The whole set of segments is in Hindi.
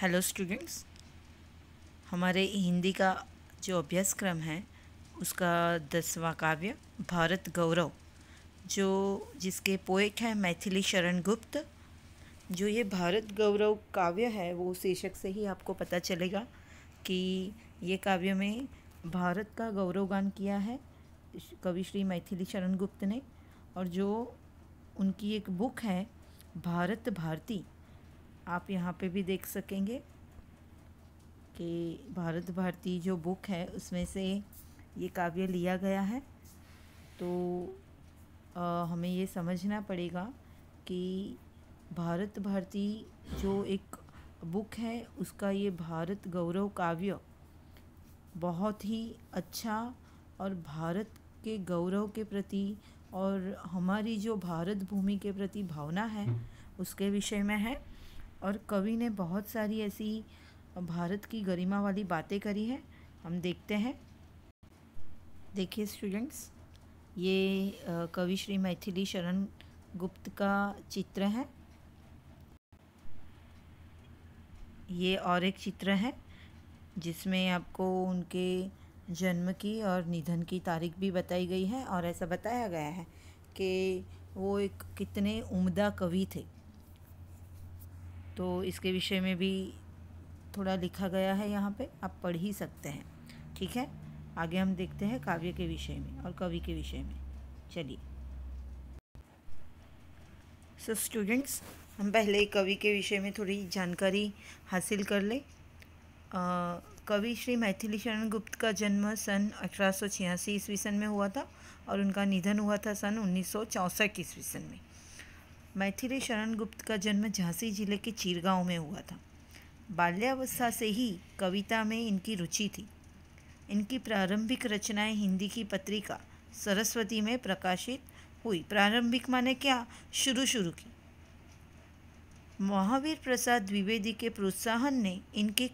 हेलो स्टूडेंट्स, हमारे हिंदी का जो अभ्यासक्रम है उसका 10वां काव्य भारत गौरव जिसके पोएट हैं मैथिली शरण गुप्त। जो ये भारत गौरव काव्य है वो शीर्षक से ही आपको पता चलेगा कि ये काव्य में भारत का गौरवगान किया है कवि श्री मैथिली शरण गुप्त ने। और जो उनकी एक बुक है भारत भारती, आप यहाँ पे भी देख सकेंगे कि भारत भारती जो बुक है उसमें से ये काव्य लिया गया है। तो हमें ये समझना पड़ेगा कि भारत भारती जो एक बुक है उसका ये भारत गौरव काव्य बहुत ही अच्छा और भारत के गौरव के प्रति और हमारी जो भारत भूमि के प्रति भावना है उसके विषय में है। और कवि ने बहुत सारी ऐसी भारत की गरिमा वाली बातें करी है, हम देखते हैं। देखिए स्टूडेंट्स, ये कवि श्री मैथिली शरण गुप्त का चित्र है। ये और एक चित्र है जिसमें आपको उनके जन्म की और निधन की तारीख भी बताई गई है और ऐसा बताया गया है कि वो एक कितने उम्दा कवि थे। तो इसके विषय में भी थोड़ा लिखा गया है, यहाँ पे आप पढ़ ही सकते हैं। ठीक है, आगे हम देखते हैं काव्य के विषय में और कवि के विषय में। चलिए सो स्टूडेंट्स, हम पहले कवि के विषय में थोड़ी जानकारी हासिल कर लें। कवि श्री मैथिली शरण गुप्त का जन्म सन 1886 ईस्वी सन में हुआ था और उनका निधन हुआ था सन 1964 ईस्वी सन में। मैथिली शरण गुप्त का जन्म झांसी जिले के चीरगांव में हुआ था। बाल्यावस्था से ही कविता में इनकी रुचि थी। इनकी प्रारंभिक रचनाएं हिंदी की पत्रिका सरस्वती में प्रकाशित हुई। प्रारंभिक माने क्या, शुरू की। महावीर प्रसाद द्विवेदी के प्रोत्साहन ने इनके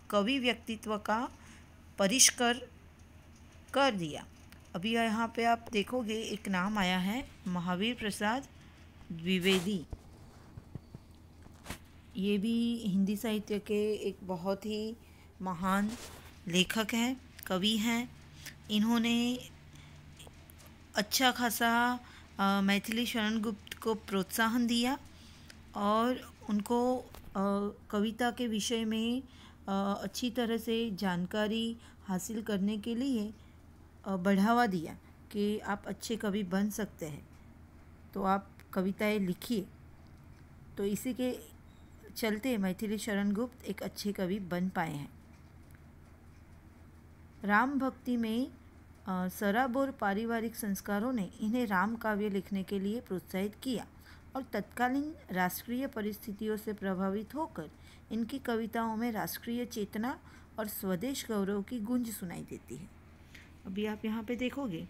कवि व्यक्तित्व का परिष्कार कर दिया। अभी यहाँ पे आप देखोगे एक नाम आया है, महावीर प्रसाद द्विवेदी। ये भी हिंदी साहित्य के एक बहुत ही महान लेखक हैं, कवि हैं। इन्होंने अच्छा खासा मैथिली शरण गुप्त को प्रोत्साहन दिया और उनको कविता के विषय में अच्छी तरह से जानकारी हासिल करने के लिए बढ़ावा दिया कि आप अच्छे कवि बन सकते हैं, तो आप कविताएं लिखिए। तो इसी के चलते मैथिली शरण गुप्त एक अच्छे कवि बन पाए हैं। राम भक्ति में सराबोर पारिवारिक संस्कारों ने इन्हें राम काव्य लिखने के लिए प्रोत्साहित किया और तत्कालीन राष्ट्रीय परिस्थितियों से प्रभावित होकर इनकी कविताओं में राष्ट्रीय चेतना और स्वदेश गौरव की गूंज सुनाई देती है। अभी आप यहाँ पे देखोगे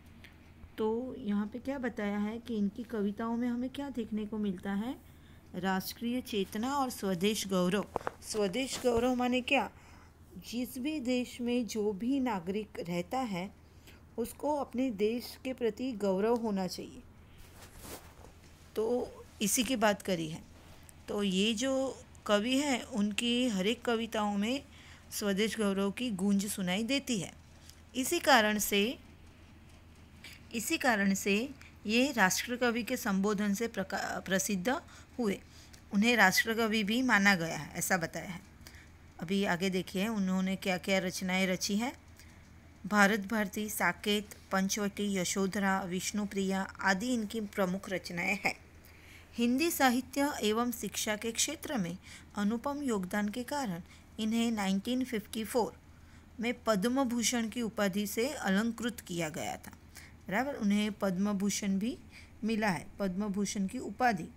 तो यहाँ पे क्या बताया है कि इनकी कविताओं में हमें क्या देखने को मिलता है, राष्ट्रीय चेतना और स्वदेश गौरव। स्वदेश गौरव माने क्या, जिस भी देश में जो भी नागरिक रहता है उसको अपने देश के प्रति गौरव होना चाहिए। तो इसी की बात करी है। तो ये जो कवि हैं उनकी हर एक कविताओं में स्वदेश गौरव की गूंज सुनाई देती है। इसी कारण से ये राष्ट्रकवि के संबोधन से प्रसिद्ध हुए। उन्हें राष्ट्रकवि भी माना गया है, ऐसा बताया है। अभी आगे देखिए उन्होंने क्या क्या रचनाएं रची हैं। भारत भारती, साकेत, पंचवटी, यशोधरा, विष्णुप्रिया आदि इनकी प्रमुख रचनाएं हैं। हिंदी साहित्य एवं शिक्षा के क्षेत्र में अनुपम योगदान के कारण इन्हें 1954 में पद्म भूषण की उपाधि से अलंकृत किया गया था। बराबर, उन्हें पद्म भूषण भी मिला है। पद्म भूषण की उपाधि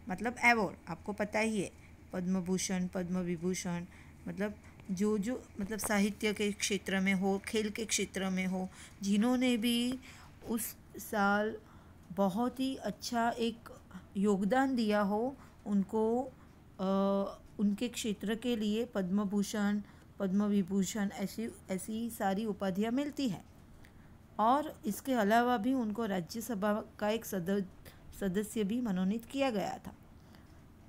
मतलब अवार्ड, आपको पता ही है, पद्म भूषण, पद्म विभूषण, मतलब जो मतलब साहित्य के क्षेत्र में हो, खेल के क्षेत्र में हो, जिन्होंने भी उस साल बहुत ही अच्छा एक योगदान दिया हो, उनको उनके क्षेत्र के लिए पद्म भूषण, पद्म विभूषण ऐसी सारी उपाधियाँ मिलती हैं। और इसके अलावा भी उनको राज्यसभा का एक सदस्य भी मनोनीत किया गया था।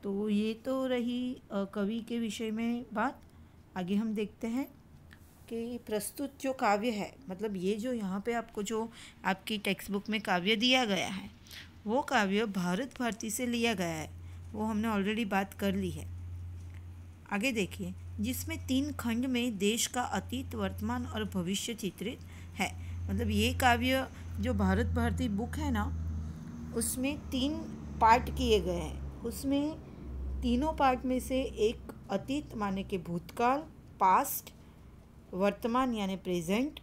तो ये तो रही कवि के विषय में बात। आगे हम देखते हैं कि प्रस्तुत जो काव्य है, मतलब ये जो यहाँ पे आपको जो आपकी टेक्स्ट बुक में काव्य दिया गया है, वो काव्य भारत भारती से लिया गया है। वो हमने ऑलरेडी बात कर ली है। आगे देखिए, जिसमें 3 खंड में देश का अतीत, वर्तमान और भविष्य चित्रित है। मतलब ये काव्य जो भारत भारती बुक है ना, उसमें 3 पार्ट किए गए हैं। उसमें तीनों पार्ट में से एक अतीत माने कि भूतकाल, पास्ट, वर्तमान यानी प्रेजेंट,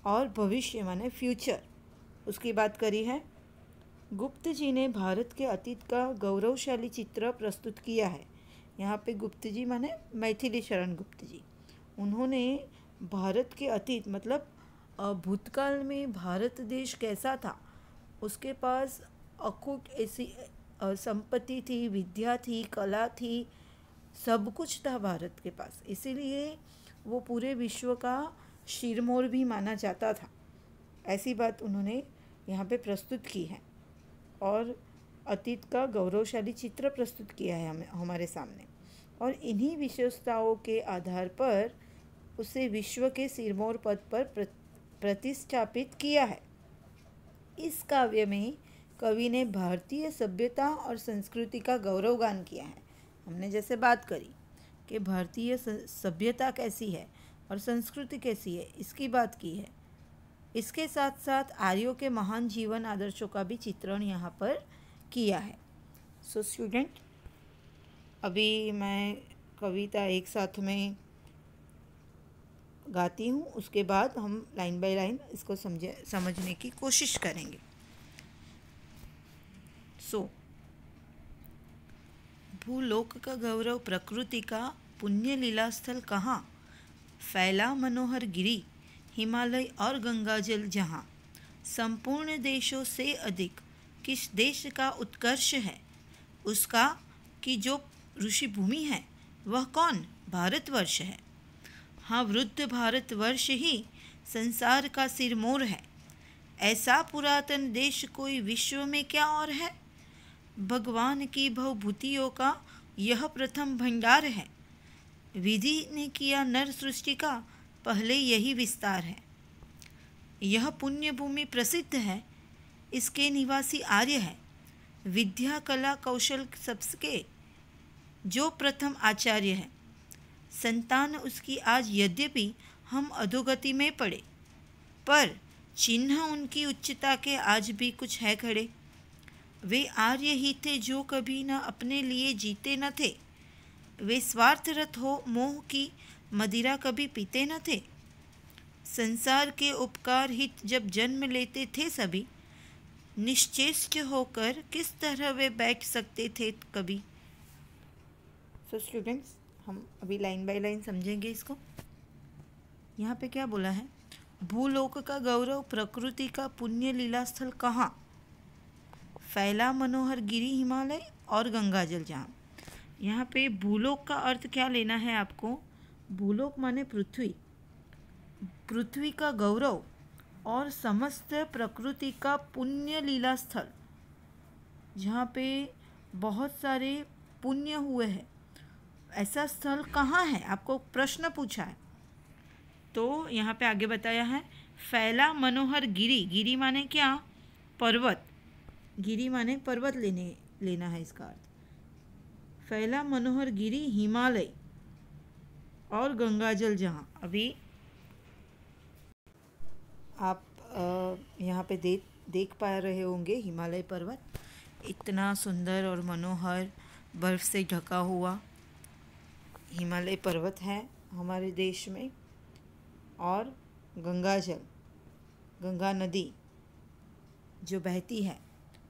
और भविष्य माने फ्यूचर, उसकी बात करी है। गुप्त जी ने भारत के अतीत का गौरवशाली चित्र प्रस्तुत किया है। यहाँ पे गुप्त जी माने मैथिली शरण गुप्त जी, उन्होंने भारत के अतीत मतलब भूतकाल में भारत देश कैसा था, उसके पास अकूट ऐसी संपत्ति थी, विद्या थी, कला थी, सब कुछ था भारत के पास, इसीलिए वो पूरे विश्व का शिरमोर भी माना जाता था। ऐसी बात उन्होंने यहाँ पे प्रस्तुत की है और अतीत का गौरवशाली चित्र प्रस्तुत किया है हमारे सामने, और इन्हीं विशेषताओं के आधार पर उसे विश्व के सिरमौर पद पर प्रतिष्ठापित किया है। इस काव्य में कवि ने भारतीय सभ्यता और संस्कृति का गौरवगान किया है। हमने जैसे बात करी कि भारतीय सभ्यता कैसी है और संस्कृति कैसी है, इसकी बात की है। इसके साथ साथ आर्यों के महान जीवन आदर्शों का भी चित्रण यहाँ पर किया है। सो स्टूडेंट, अभी मैं कविता एक साथ में गाती हूँ, उसके बाद हम लाइन बाय लाइन इसको समझने की कोशिश करेंगे। सो भूलोक का गौरव प्रकृति का पुण्य लीला स्थल कहाँ, फैला मनोहर गिरी हिमालय और गंगाजल जहाँ, संपूर्ण देशों से अधिक किस देश का उत्कर्ष है, उसका कि जो ऋषि भूमि है वह कौन, भारतवर्ष है। हाँ, वृद्ध भारतवर्ष ही संसार का सिरमौर है, ऐसा पुरातन देश कोई विश्व में क्या और है। भगवान की भवभूतियों का यह प्रथम भंडार है, विधि ने किया नर सृष्टि का पहले यही विस्तार है। यह पुण्य भूमि प्रसिद्ध है, इसके निवासी आर्य है, विद्या कला कौशल सबके जो प्रथम आचार्य है। संतान उसकी आज यद्यपि हम अधोगति में पड़े, पर चिन्ह उनकी उच्चता के आज भी कुछ है खड़े। वे आर्य ही थे जो कभी न अपने लिए जीते न थे, वे स्वार्थरत हो मोह की मदिरा कभी पीते न थे। संसार के उपकार हित जब जन्म लेते थे सभी, निश्चेष्ट होकर किस तरह वे बैठ सकते थे कभी। सो स्टूडेंट्स, हम अभी लाइन बाय लाइन समझेंगे इसको। यहाँ पे क्या बोला है, भूलोक का गौरव प्रकृति का पुण्य लीला स्थल कहाँ, फैला मनोहर गिरी हिमालय और गंगाजल जहाँ। यहाँ पे भूलोक का अर्थ क्या लेना है आपको, भूलोक माने पृथ्वी, पृथ्वी का गौरव और समस्त प्रकृति का पुण्य लीला स्थल, जहाँ पे बहुत सारे पुण्य हुए हैं, ऐसा स्थल कहाँ है, आपको प्रश्न पूछा है। तो यहाँ पे आगे बताया है, फैला मनोहर गिरी, गिरी माने क्या, पर्वत, गिरी माने पर्वत लेना है इसका अर्थ। फैला मनोहर गिरी हिमालय और गंगाजल जहाँ। अभी आप यहाँ पे देख पा रहे होंगे हिमालय पर्वत, इतना सुंदर और मनोहर बर्फ़ से ढका हुआ हिमालय पर्वत है हमारे देश में। और गंगाजल, गंगा नदी जो बहती है,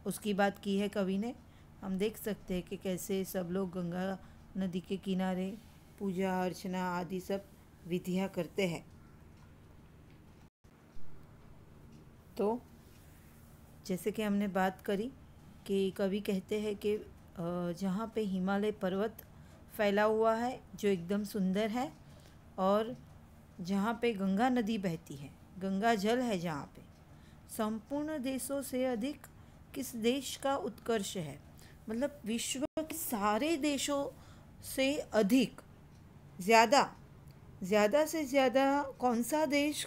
उसकी बात की है कवि ने। हम देख सकते हैं कि कैसे सब लोग गंगा नदी के किनारे पूजा अर्चना आदि सब विधियाँ करते हैं। तो जैसे कि हमने बात करी कि कवि कहते हैं कि जहाँ पे हिमालय पर्वत फैला हुआ है जो एकदम सुंदर है, और जहाँ पे गंगा नदी बहती है, गंगा जल है जहाँ पे, संपूर्ण देशों से अधिक किस देश का उत्कर्ष है, मतलब विश्व के सारे देशों से अधिक ज़्यादा से ज़्यादा कौन सा देश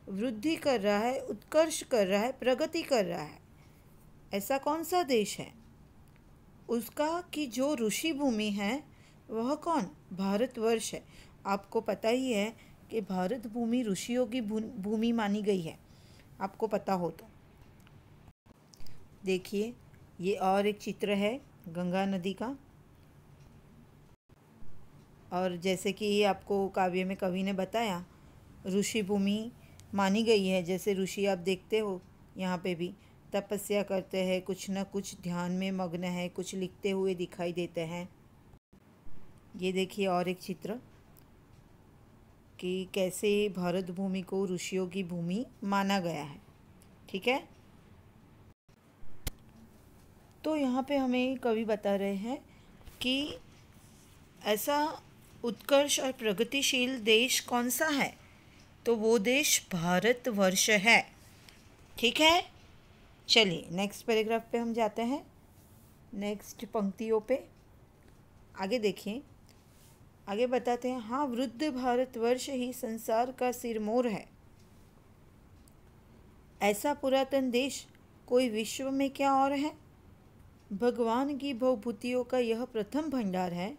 वृद्धि कर रहा है, उत्कर्ष कर रहा है, प्रगति कर रहा है, ऐसा कौन सा देश है? उसका कि जो ऋषि भूमि है वह कौन? भारतवर्ष है। आपको पता ही है कि भारत भूमि ऋषियों की भूमि मानी गई है, आपको पता हो तो। देखिए, ये और एक चित्र है गंगा नदी का। और जैसे कि आपको काव्य में कवि ने बताया, ऋषि भूमि मानी गई है। जैसे ऋषि आप देखते हो यहाँ पे भी तपस्या करते हैं, कुछ न कुछ ध्यान में मग्न है, कुछ लिखते हुए दिखाई देते हैं। ये देखिए और एक चित्र कि कैसे भारत भूमि को ऋषियों की भूमि माना गया है। ठीक है, तो यहाँ पे हमें कवि बता रहे हैं कि ऐसा उत्कर्ष और प्रगतिशील देश कौन सा है? तो वो देश भारतवर्ष है। ठीक है, चलिए नेक्स्ट पैराग्राफ पे हम जाते हैं, नेक्स्ट पंक्तियों पे। आगे देखिए, आगे बताते हैं, हाँ, वृद्ध भारतवर्ष ही संसार का सिरमौर है। ऐसा पुरातन देश कोई विश्व में क्या और है? भगवान की भवभूतियों का यह प्रथम भंडार है।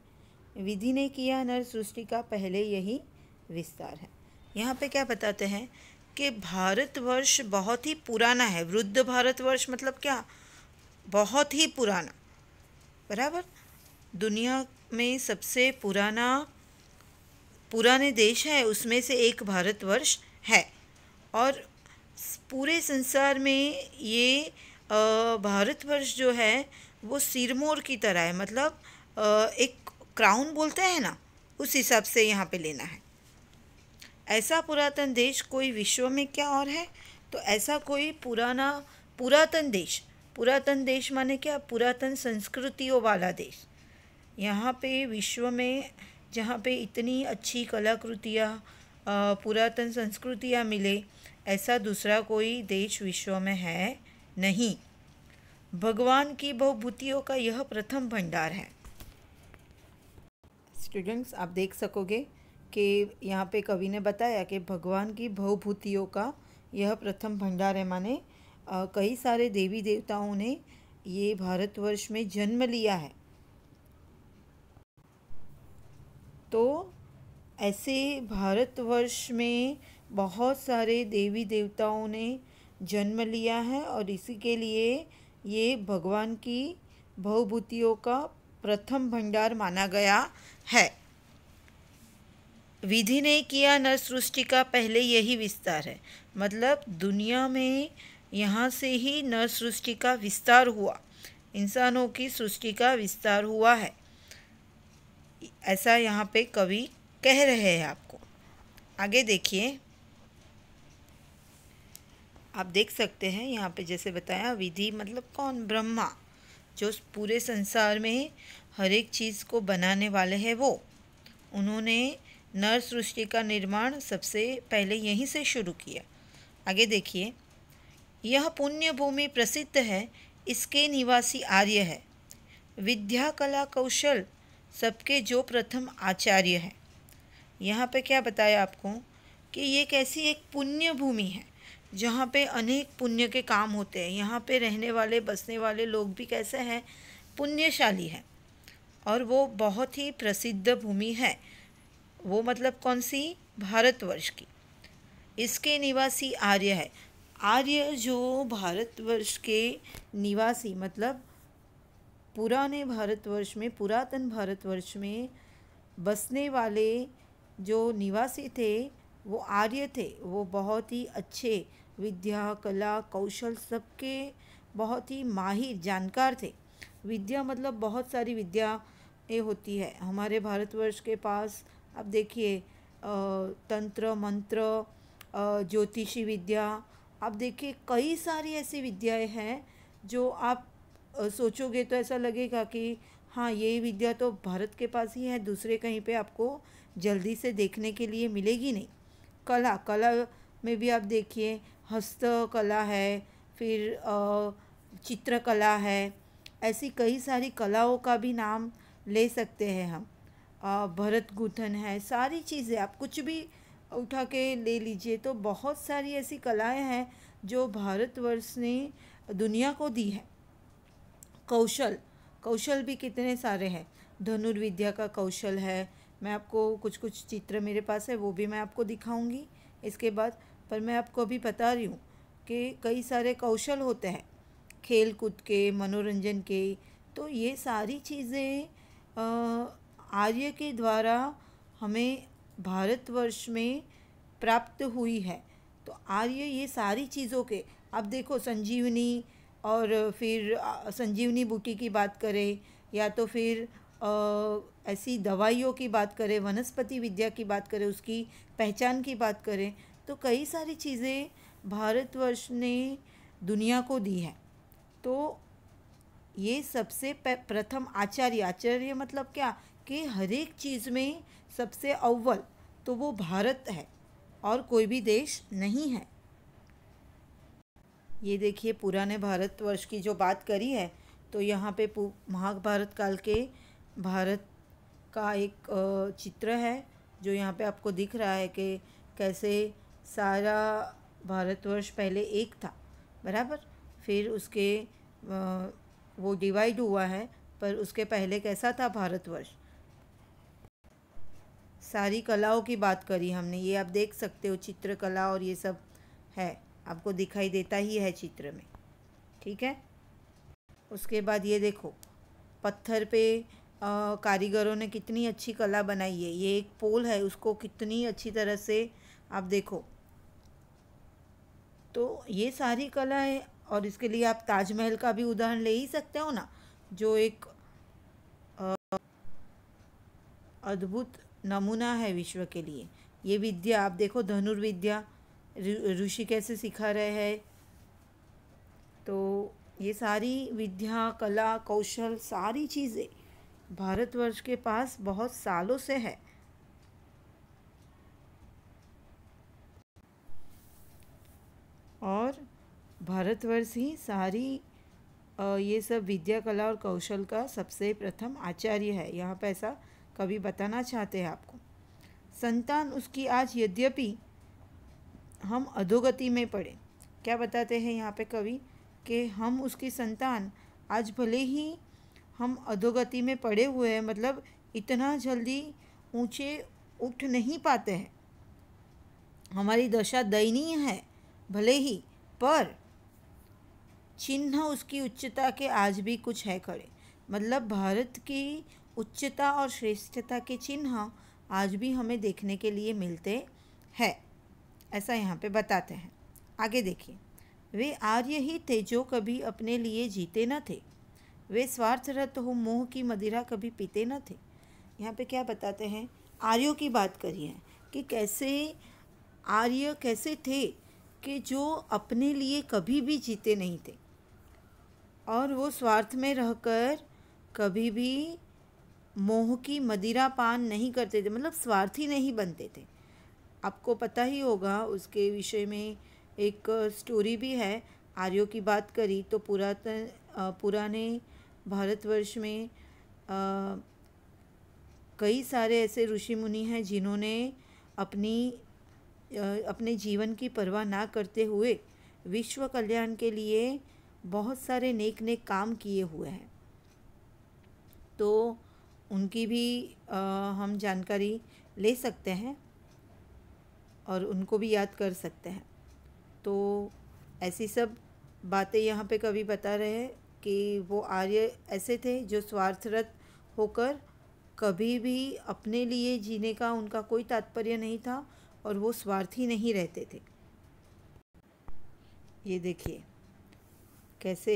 विधि ने किया नर सृष्टि का पहले यही विस्तार है। यहाँ पे क्या बताते हैं कि भारतवर्ष बहुत ही पुराना है। वृद्ध भारतवर्ष मतलब क्या? बहुत ही पुराना, बराबर। दुनिया में सबसे पुराने देश है, उसमें से एक भारतवर्ष है। और पूरे संसार में ये भारतवर्ष जो है वो सिरमौर की तरह है, मतलब एक क्राउन बोलते हैं ना, उस हिसाब से यहाँ पे लेना है। ऐसा पुरातन देश कोई विश्व में क्या और है? तो ऐसा कोई पुरातन देश माने क्या? पुरातन संस्कृतियों वाला देश। यहाँ पे विश्व में जहाँ पे इतनी अच्छी कलाकृतियाँ, पुरातन संस्कृतियाँ मिले, ऐसा दूसरा कोई देश विश्व में है नहीं। भगवान की भवभूतियों का यह प्रथम भंडार है। स्टूडेंट्स, आप देख सकोगे कि यहाँ पे कवि ने बताया कि भगवान की भवभूतियों का यह प्रथम भंडार है, माने कई सारे देवी देवताओं ने ये भारतवर्ष में जन्म लिया है। तो ऐसे भारतवर्ष में बहुत सारे देवी देवताओं ने जन्म लिया है और इसी के लिए ये भगवान की भवभूतियों का प्रथम भंडार माना गया है। विधि ने किया नर सृष्टि का पहले यही विस्तार है, मतलब दुनिया में यहाँ से ही नर सृष्टि का विस्तार हुआ, इंसानों की सृष्टि का विस्तार हुआ है, ऐसा यहाँ पे कवि कह रहे हैं आपको। आगे देखिए, आप देख सकते हैं यहाँ पे जैसे बताया, विधि मतलब कौन? ब्रह्मा, जो पूरे संसार में हर एक चीज़ को बनाने वाले हैं वो। उन्होंने नर सृष्टि का निर्माण सबसे पहले यहीं से शुरू किया। आगे देखिए, यह पुण्य भूमि प्रसिद्ध है, इसके निवासी आर्य है। विद्या कला कौशल सबके जो प्रथम आचार्य है। यहाँ पे क्या बताया आपको कि ये कैसी एक पुण्य भूमि है जहाँ पे अनेक पुण्य के काम होते हैं। यहाँ पे रहने वाले बसने वाले लोग भी कैसे हैं? पुण्यशाली हैं। और वो बहुत ही प्रसिद्ध भूमि है। वो मतलब कौन सी? भारतवर्ष की। इसके निवासी आर्य है। आर्य जो भारतवर्ष के निवासी, मतलब पुराने भारतवर्ष में, पुरातन भारतवर्ष में बसने वाले जो निवासी थे वो आर्य थे। वो बहुत ही अच्छे, विद्या कला कौशल सबके बहुत ही माहिर जानकार थे। विद्या मतलब बहुत सारी विद्याएँ होती है हमारे भारतवर्ष के पास। अब देखिए, तंत्र मंत्र, ज्योतिषी विद्या, आप देखिए कई सारी ऐसी विद्याएँ हैं जो आप सोचोगे तो ऐसा लगेगा कि हाँ, ये विद्या तो भारत के पास ही है, दूसरे कहीं पे आपको जल्दी से देखने के लिए मिलेगी नहीं। कला में भी आप देखिए, हस्तकला है, फिर चित्रकला है, ऐसी कई सारी कलाओं का भी नाम ले सकते हैं हम। भरत गूंथन है, सारी चीज़ें आप कुछ भी उठा के ले लीजिए तो बहुत सारी ऐसी कलाएं हैं जो भारतवर्ष ने दुनिया को दी है। कौशल कौशल भी कितने सारे हैं। धनुर्विद्या का कौशल है। मैं आपको कुछ कुछ चित्र मेरे पास है, वो भी मैं आपको दिखाऊंगी इसके बाद। पर मैं आपको अभी बता रही हूँ कि कई सारे कौशल होते हैं खेल कूद के, मनोरंजन के। तो ये सारी चीज़ें आर्य के द्वारा हमें भारतवर्ष में प्राप्त हुई है। तो आर्य ये सारी चीज़ों के, अब देखो संजीवनी, और फिर संजीवनी बूटी की बात करें या तो फिर ऐसी दवाइयों की बात करें, वनस्पति विद्या की बात करें, उसकी पहचान की बात करें, तो कई सारी चीज़ें भारतवर्ष ने दुनिया को दी है। तो ये सबसे प्रथम आचार्य, आचार्य मतलब क्या कि हर एक चीज़ में सबसे अव्वल तो वो भारत है और कोई भी देश नहीं है। ये देखिए पुराने भारतवर्ष की जो बात करी है, तो यहाँ पे महाभारत काल के भारत का एक चित्र है जो यहाँ पे आपको दिख रहा है कि कैसे सारा भारतवर्ष पहले एक था, बराबर। फिर उसके वो डिवाइड हुआ है, पर उसके पहले कैसा था भारतवर्ष। सारी कलाओं की बात करी हमने, ये आप देख सकते हो चित्रकला और ये सब है, आपको दिखाई देता ही है चित्र में, ठीक है। उसके बाद ये देखो पत्थर पे कारीगरों ने कितनी अच्छी कला बनाई है। ये एक पोल है, उसको कितनी अच्छी तरह से आप देखो। तो ये सारी कला है, और इसके लिए आप ताजमहल का भी उदाहरण ले ही सकते हो ना, जो एक अद्भुत नमूना है विश्व के लिए। ये विद्या आप देखो, धनुर्विद्या ऋषि कैसे सिखा रहे हैं। तो ये सारी विद्या, कला, कौशल, सारी चीज़ें भारतवर्ष के पास बहुत सालों से है। और भारतवर्ष ही सारी ये सब विद्या, कला और कौशल का सबसे प्रथम आचार्य है। यहाँ पे ऐसा कवि बताना चाहते हैं आपको। संतान उसकी आज यद्यपि हम अधोगति में पड़े, क्या बताते हैं यहाँ पे कवि कि हम उसकी संतान आज भले ही हम अधोगति में पड़े हुए हैं, मतलब इतना जल्दी ऊंचे उठ नहीं पाते हैं, हमारी दशा दयनीय है भले ही, पर चिन्ह उसकी उच्चता के आज भी कुछ है खड़े। मतलब भारत की उच्चता और श्रेष्ठता के चिन्ह आज भी हमें देखने के लिए मिलते हैं, ऐसा यहाँ पे बताते हैं। आगे देखिए, वे आर्य ही थे जो कभी अपने लिए जीते न थे, वे स्वार्थरत हो मोह की मदिरा कभी पीते न थे। यहाँ पे क्या बताते हैं, आर्यों की बात करी है कि कैसे आर्य कैसे थे कि जो अपने लिए कभी भी जीते नहीं थे, और वो स्वार्थ में रहकर कभी भी मोह की मदिरा पान नहीं करते थे, मतलब स्वार्थी नहीं बनते थे। आपको पता ही होगा, उसके विषय में एक स्टोरी भी है। आर्यों की बात करी तो पुराने भारतवर्ष में कई सारे ऐसे ऋषि मुनि हैं जिन्होंने अपने जीवन की परवाह ना करते हुए विश्व कल्याण के लिए बहुत सारे नेक नेक काम किए हुए हैं। तो उनकी भी हम जानकारी ले सकते हैं और उनको भी याद कर सकते हैं। तो ऐसी सब बातें यहाँ पे कवि बता रहे हैं कि वो आर्य ऐसे थे जो स्वार्थरत होकर कभी भी अपने लिए जीने का उनका कोई तात्पर्य नहीं था, और वो स्वार्थी नहीं रहते थे। ये देखिए कैसे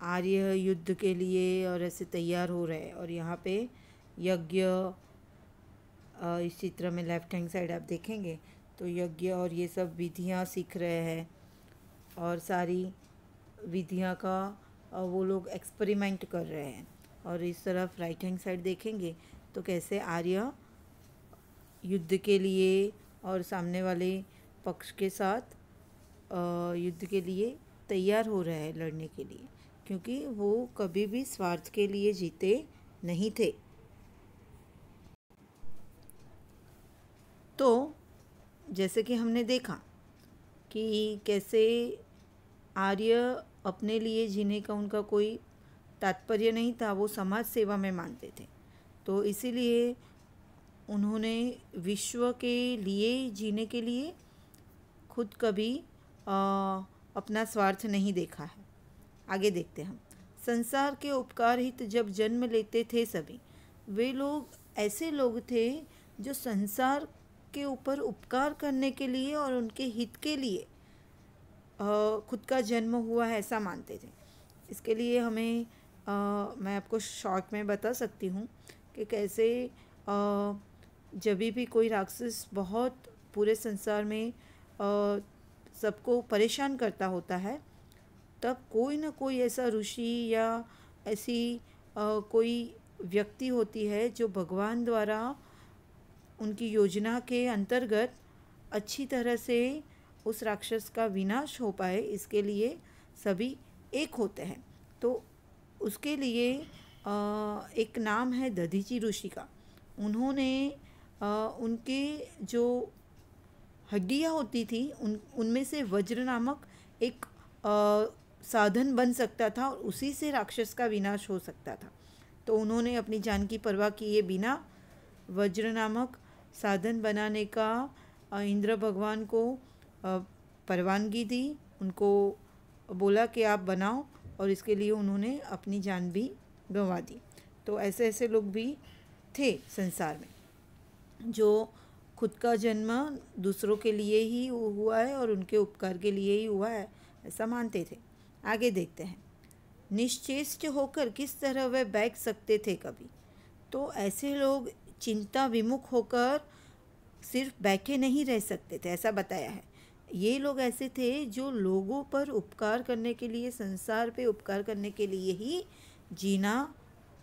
आर्य युद्ध के लिए और ऐसे तैयार हो रहे हैं। और यहाँ पे यज्ञ, इस चित्र में लेफ्ट हैंड साइड आप देखेंगे तो यज्ञ और ये सब विधियाँ सीख रहे हैं, और सारी विधियाँ का वो लोग एक्सपेरिमेंट कर रहे हैं। और इस तरफ राइट हैंड साइड देखेंगे तो कैसे आर्य युद्ध के लिए और सामने वाले पक्ष के साथ युद्ध के लिए तैयार हो रहे हैं लड़ने के लिए। क्योंकि वो कभी भी स्वार्थ के लिए जीते नहीं थे। तो जैसे कि हमने देखा कि कैसे आर्य अपने लिए जीने का उनका कोई तात्पर्य नहीं था, वो समाज सेवा में मानते थे। तो इसीलिए उन्होंने विश्व के लिए जीने के लिए खुद कभी अपना स्वार्थ नहीं देखा है। आगे देखते हैं हम। संसार के उपकार हित जब जन्म लेते थे सभी, वे लोग ऐसे लोग थे जो संसार के ऊपर उपकार करने के लिए और उनके हित के लिए खुद का जन्म हुआ है ऐसा मानते थे। इसके लिए हमें मैं आपको शॉर्ट में बता सकती हूँ कि कैसे जब भी कोई राक्षस बहुत पूरे संसार में सबको परेशान करता होता है, तब कोई ना कोई ऐसा ऋषि या ऐसी कोई व्यक्ति होती है जो भगवान द्वारा उनकी योजना के अंतर्गत अच्छी तरह से उस राक्षस का विनाश हो पाए, इसके लिए सभी एक होते हैं। तो उसके लिए एक नाम है दधीची ऋषि का। उन्होंने उनके जो हड्डियाँ होती थी उनमें से वज्र नामक एक साधन बन सकता था और उसी से राक्षस का विनाश हो सकता था। तो उन्होंने अपनी जान की परवाह किए बिना वज्र नामक साधन बनाने का इंद्र भगवान को परवानगी दी, उनको बोला कि आप बनाओ, और इसके लिए उन्होंने अपनी जान भी गंवा दी। तो ऐसे ऐसे लोग भी थे संसार में जो खुद का जन्म दूसरों के लिए ही हुआ है और उनके उपकार के लिए ही हुआ है ऐसा मानते थे। आगे देखते हैं। निश्चेष्ट होकर किस तरह वे बैठ सकते थे कभी। तो ऐसे लोग चिंता विमुख होकर सिर्फ बैठे नहीं रह सकते थे, ऐसा बताया है। ये लोग ऐसे थे जो लोगों पर उपकार करने के लिए, संसार पे उपकार करने के लिए ही जीना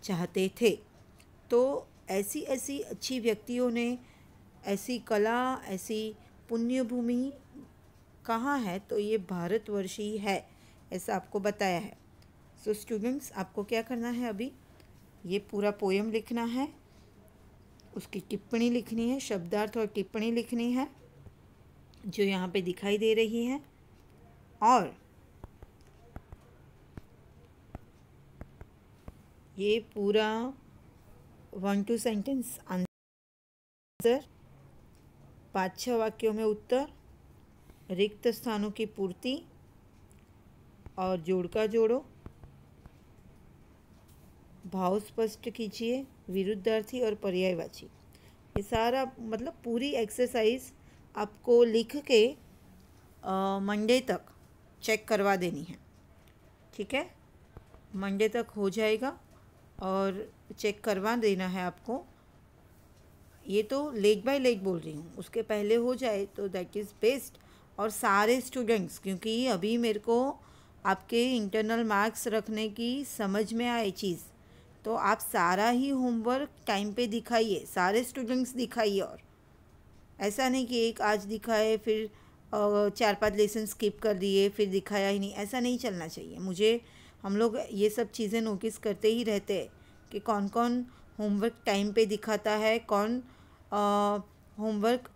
चाहते थे। तो ऐसी ऐसी अच्छी व्यक्तियों ने ऐसी कला, ऐसी पुण्य भूमि कहाँ है, तो ये भारतवर्ष ही है, ऐसा आपको बताया है। सो स्टूडेंट्स, आपको क्या करना है, अभी ये पूरा पोयम लिखना है, उसकी टिप्पणी लिखनी है, शब्दार्थ और टिप्पणी लिखनी है जो यहाँ पे दिखाई दे रही है, और ये पूरा 1-2 सेंटेंस आंसर, 5-6 वाक्यों में उत्तर, रिक्त स्थानों की पूर्ति और जोड़ का जोड़ो, भाव स्पष्ट कीजिए, विरुद्धार्थी और पर्यायवाची। ये सारा मतलब पूरी एक्सरसाइज आपको लिख के मंडे तक चेक करवा देनी है, ठीक है। मंडे तक हो जाएगा और चेक करवा देना है आपको। ये तो लेग बाय लेग बोल रही हूँ, उसके पहले हो जाए तो दैट इज़ बेस्ट। और सारे स्टूडेंट्स, क्योंकि अभी मेरे को आपके इंटरनल मार्क्स रखने की समझ में आए चीज़, तो आप सारा ही होमवर्क टाइम पे दिखाइए, सारे स्टूडेंट्स दिखाइए। और ऐसा नहीं कि एक आज दिखाए फिर 4-5 लेसन स्किप कर दिए फिर दिखाया ही नहीं, ऐसा नहीं चलना चाहिए। मुझे हम लोग ये सब चीज़ें नोटिस करते ही रहते हैं कि कौन कौन होमवर्क टाइम पे दिखाता है, कौन होमवर्क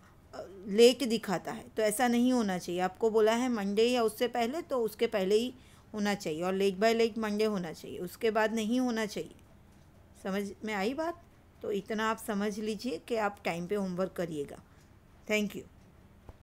लेट दिखाता है। तो ऐसा नहीं होना चाहिए। आपको बोला है मंडे या उससे पहले, तो उसके पहले ही होना चाहिए, और लेग बाय लेग मंडे होना चाहिए, उसके बाद नहीं होना चाहिए। समझ में आई बात? तो इतना आप समझ लीजिए कि आप टाइम पे होमवर्क करिएगा। Thank you.